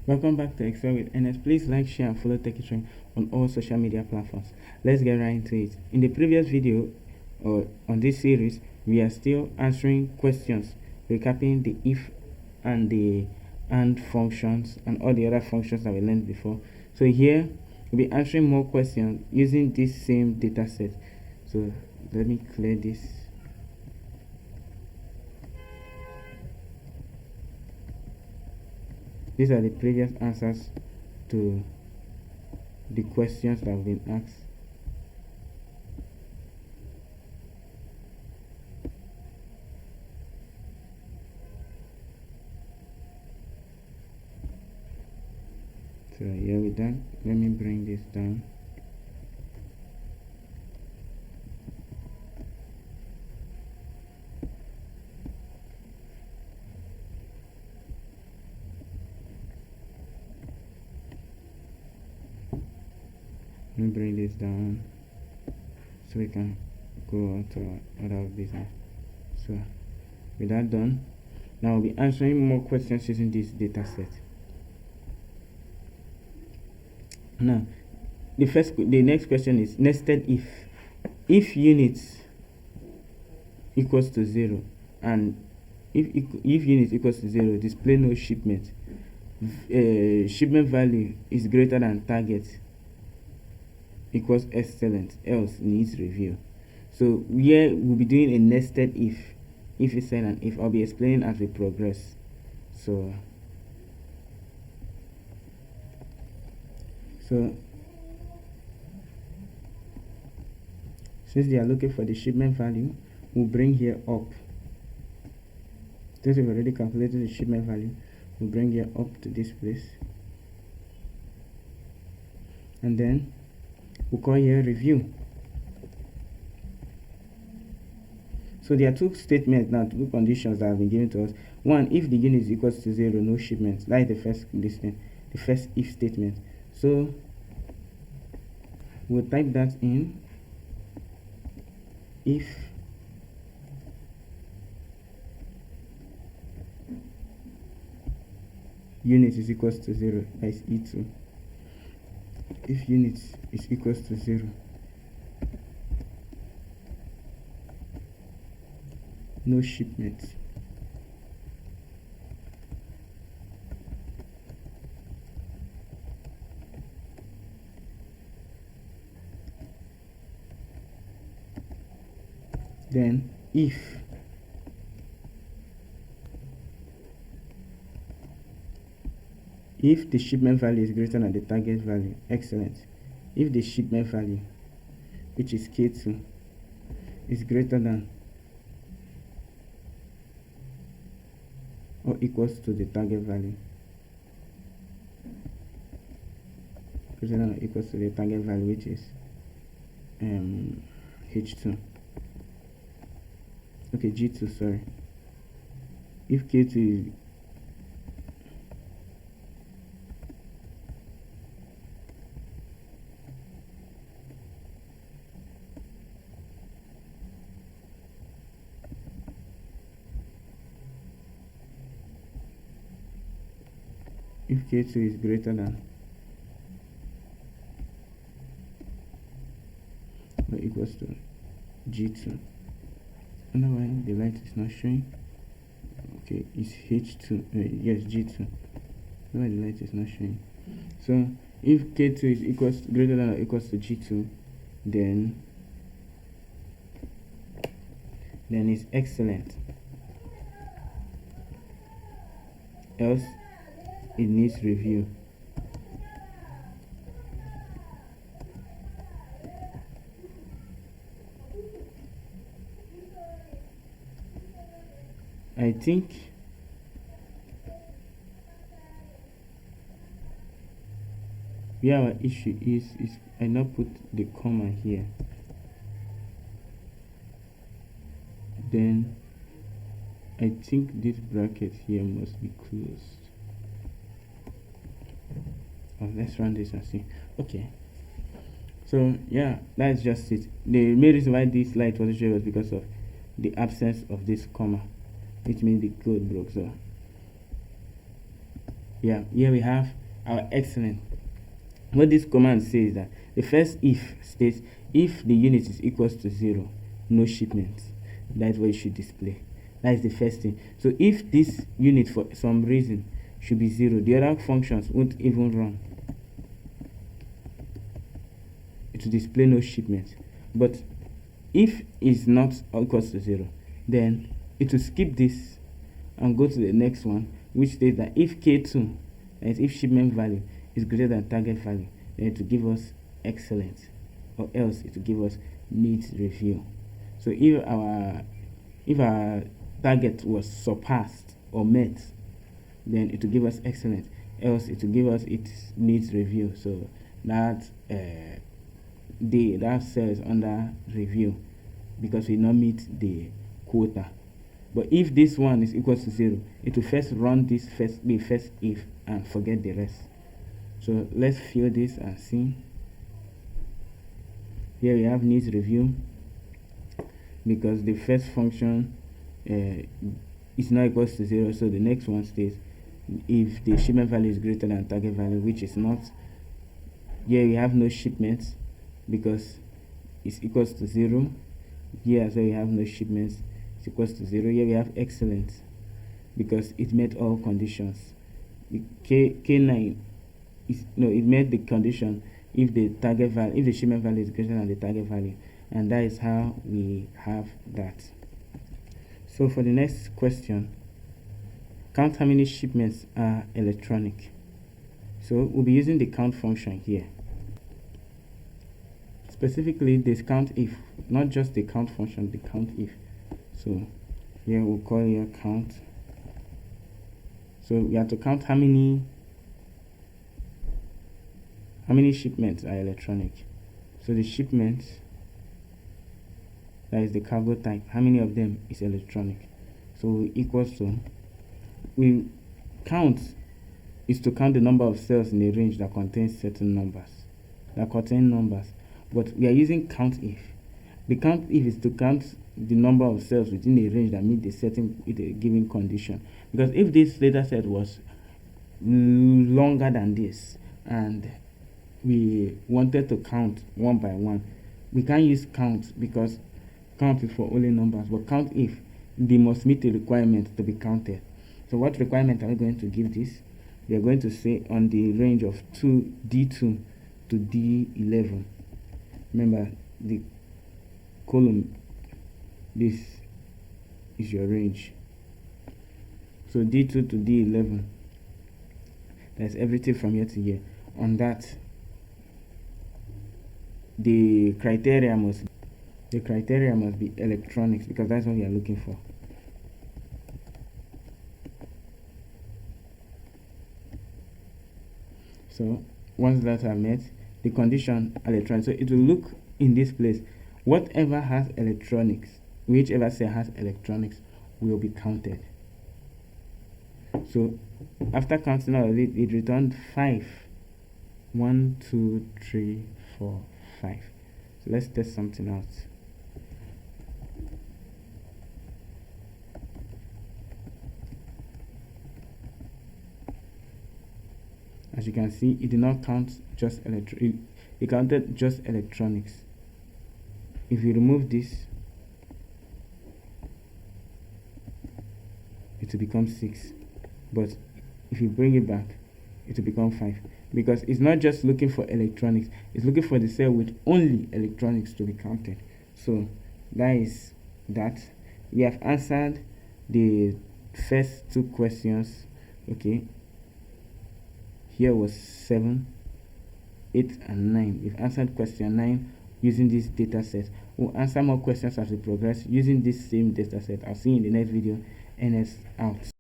Welcome back to Excel with Ernest. Please like, share, and follow TechieTrain on all social media platforms. Let's get right into it. In the previous video, or on this series, we are still answering questions, recapping the if and the and functions and all the other functions that we learned before. So here, we'll be answering more questions using this same data set. So let me clear this. These are the previous answers to the questions that have been asked. So here we're done. Let me bring this down. Let me bring this down so we can go on to other business. So with that done, now we'll be answering more questions using this data set. Now the next question is nested if units equals to 0 and if units equals to 0, display no shipment. Shipment value is greater than target equals excellent, else needs review. So here we'll be doing a nested if is said and if. I'll be explaining as we progress. So since they are looking for the shipment value, we'll bring here up. Since we've already calculated the shipment value, we'll bring here up to this place, and then we'll call here review. So there are two statements now, two conditions that have been given to us. One, if the unit is equals to 0, no shipment. That is the first condition, the first if statement. So we'll type that in. If unit is equals to 0, that is E2. If unit is equals to 0, no shipment. Then if the shipment value is greater than the target value, excellent. If the shipment value, which is K2, is greater than or equals to the target value, greater than or equals to the target value, which is H2. Okay, G2, sorry. If K2 is K2 is greater than or equals to G2. I don't know why the light is not showing. Okay, it's H2. Yes, G2. Why the light is not showing? So if K2 is greater than or equals to G2, then it's excellent. Else it needs review. I think where our issue is I not put the comma here. Then I think this bracket here must be closed. Let's run this and see. Okay, so yeah, that's just it. The main reason why this light wasn't showing was because of the absence of this comma, which means the code broke. So Yeah, here we have our excellent. What this command says is that the first if states if the unit is equals to 0, no shipments. That's what you should display. That is the first thing. So if this unit for some reason should be 0, the other functions won't even run. It will display no shipments. But if it's not equals to 0, then it will skip this and go to the next one, which states that if K2, that is if shipment value is greater than target value, then it will give us excellent, or else it will give us needs review. So if our target was surpassed or met, then it will give us excellent, else it will give us its needs review. So that that cell is under review because we not meet the quota. But if this one is equal to 0, it will first run the first if and forget the rest. So let's fill this and see. Here we have needs review because the first function is not equal to 0, so the next one states if the shipment value is greater than target value, which is not. Here we have no shipments because it's equals to 0. Here as well we have no shipments, it's equals to 0. Here we have excellent because it met all conditions. K9 is it met the condition if the target value, if the shipment value is greater than the target value, and that is how we have that. So for the next question, count how many shipments are electronic. So we'll be using the count function here. Specifically this count if, not just the count function, the count if. So here we'll call here count. So we have to count how many shipments are electronic. So the shipments, that is the cargo type, how many of them is electronic. So equals to, we count is to count the number of cells in a range that contains certain numbers, but we are using count if. The count if is to count the number of cells within a range that meet the certain with a given condition. Because if this data set was longer than this and we wanted to count one by one, we can't use count because count is for only numbers, but count if, they must meet the requirement to be counted. So what requirement are we going to give this? We are going to say on the range of D2 to D11. Remember the column, this is your range. So D2 to D11, that's everything from here to here. On that, the criteria must be electronics because that's what we are looking for. So once that are met, the condition electronic, so it will look in this place, whatever has electronics, whichever cell has electronics will be counted. So after counting all of it, it returned 5. 1 2 3 4 5. So let's test something out. As you can see, it did not count just it counted just electronics. If you remove this, it will become 6, but if you bring it back, it will become 5, because it's not just looking for electronics, it's looking for the cell with only electronics to be counted. So that is that. We have answered the first 2 questions. Okay, here was 7, 8 and 9. We've answered question 9 using this data set. We'll answer more questions as we progress using this same data set. I'll see you in the next video. NS out.